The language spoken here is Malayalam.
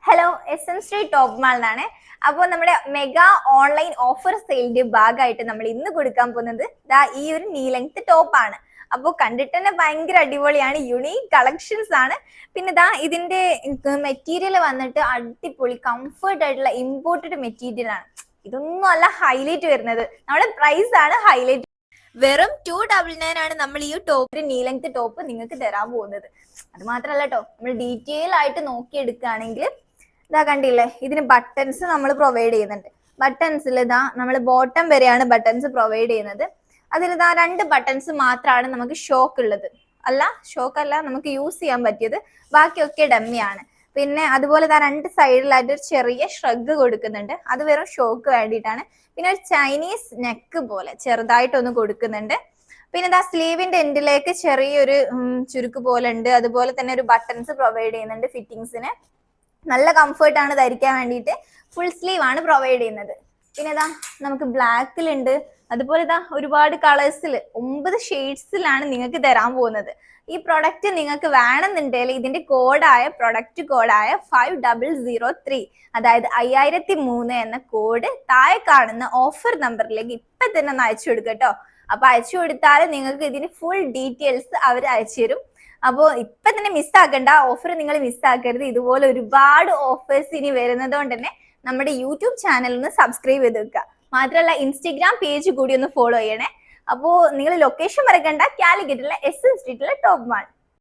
Hello, SM top മാളിനാണ്. അപ്പോൾ നമ്മുടെ മെഗാ ഓൺലൈൻ ഓഫർ സെയിലിന്റെ ഭാഗമായിട്ട് നമ്മൾ ഇന്ന് കൊടുക്കാൻ പോകുന്നത് ഈ ഒരു നീ ലെങ്ത് ടോപ്പാണ്. അപ്പോൾ കണ്ടിട്ട് തന്നെ ഭയങ്കര അടിപൊളിയാണ്, യുണീക് കളക്ഷൻസ് ആണ്. പിന്നെ ഇതിന്റെ മെറ്റീരിയൽ വന്നിട്ട് അടിപൊളി കംഫർട്ട് ആയിട്ടുള്ള ഇമ്പോർട്ടഡ് മെറ്റീരിയൽ ആണ്. ഇതൊന്നും അല്ല ഹൈലൈറ്റ് വരുന്നത്, നമ്മുടെ പ്രൈസ് ആണ് ഹൈലൈറ്റ്. വെറും 299 ആണ് നമ്മൾ ഈ ടോപ്പ് നീ ലെങ്ത് ടോപ്പ് നിങ്ങൾക്ക് തരാൻ പോകുന്നത്. അത് മാത്രല്ല കേട്ടോ, നമ്മൾ ഡീറ്റെയിൽ ആയിട്ട് നോക്കിയെടുക്കുകയാണെങ്കിൽ കണ്ടില്ലേ, ഇതിന് ബട്ടൺസ് നമ്മൾ പ്രൊവൈഡ് ചെയ്യുന്നുണ്ട്. ബട്ടൺസിൽ നമ്മൾ ബോട്ടം വരെയാണ് ബട്ടൺസ് പ്രൊവൈഡ് ചെയ്യുന്നത്. അതിൽ 2 ബട്ടൺസ് മാത്രമാണ് നമുക്ക് ഷോക്ക് ഉള്ളത്. ഷോക്ക് അല്ല നമുക്ക് യൂസ് ചെയ്യാൻ പറ്റിയത്, ബാക്കിയൊക്കെ ഡമ്മിയാണ്. പിന്നെ അതുപോലെ 2 സൈഡിലായിട്ട് ഒരു ചെറിയ ഷ്രഗ് കൊടുക്കുന്നുണ്ട്, അത് വെറും ഷോക്ക് വേണ്ടിയിട്ടാണ്. പിന്നെ ഒരു ചൈനീസ് നെക്ക് പോലെ ചെറുതായിട്ടൊന്ന് കൊടുക്കുന്നുണ്ട്. പിന്നെ സ്ലീവിന്റെ എൻഡിലേക്ക് ചെറിയൊരു ചുരുക്ക് പോലെ ഉണ്ട്. അതുപോലെ തന്നെ ഒരു ബട്ടൺസ് പ്രൊവൈഡ് ചെയ്യുന്നുണ്ട് ഫിറ്റിങ്സിന്. നല്ല കംഫർട്ടാണ് ധരിക്കാൻ വേണ്ടിയിട്ട്. ഫുൾ സ്ലീവ് ആണ് പ്രൊവൈഡ് ചെയ്യുന്നത്. പിന്നെ നമുക്ക് ബ്ലാക്കിലുണ്ട്, അതുപോലെ ഒരുപാട് കളേഴ്സിൽ 9 ഷെയ്ഡ്സിലാണ് നിങ്ങൾക്ക് തരാൻ പോകുന്നത്. ഈ പ്രൊഡക്റ്റ് നിങ്ങൾക്ക് വേണമെന്നുണ്ടെങ്കിൽ ഇതിന്റെ പ്രൊഡക്റ്റ് കോഡായ 5003, അതായത് 5003 എന്ന കോഡ് താഴെ കാണുന്ന ഓഫർ നമ്പറിലേക്ക് ഇപ്പൊ തന്നെ ഒന്ന് അയച്ചു കൊടുക്കുക കേട്ടോ. അപ്പൊ അയച്ചു കൊടുത്താൽ നിങ്ങൾക്ക് ഇതിന് ഫുൾ ഡീറ്റെയിൽസ് അവർ അയച്ചു തരും. അപ്പോൾ ഇപ്പൊ തന്നെ മിസ്സാക്കണ്ട, ഓഫർ നിങ്ങൾ മിസ്സാക്കരുത്. ഇതുപോലെ ഒരുപാട് ഓഫേഴ്സ് ഇനി വരുന്നത് കൊണ്ട് തന്നെ നമ്മുടെ യൂട്യൂബ് ചാനൽ ഒന്ന് സബ്സ്ക്രൈബ് ചെയ്ത് വെക്കുക. മാത്രമല്ല ഇൻസ്റ്റഗ്രാം പേജ് കൂടി ഒന്ന് ഫോളോ ചെയ്യണേ. അപ്പോൾ നിങ്ങൾ ലൊക്കേഷൻ മറക്കണ്ട, കാലിക്കറ്റിലെ SM സ്ട്രീറ്റിലെ ടോപ്പ് മാൾ.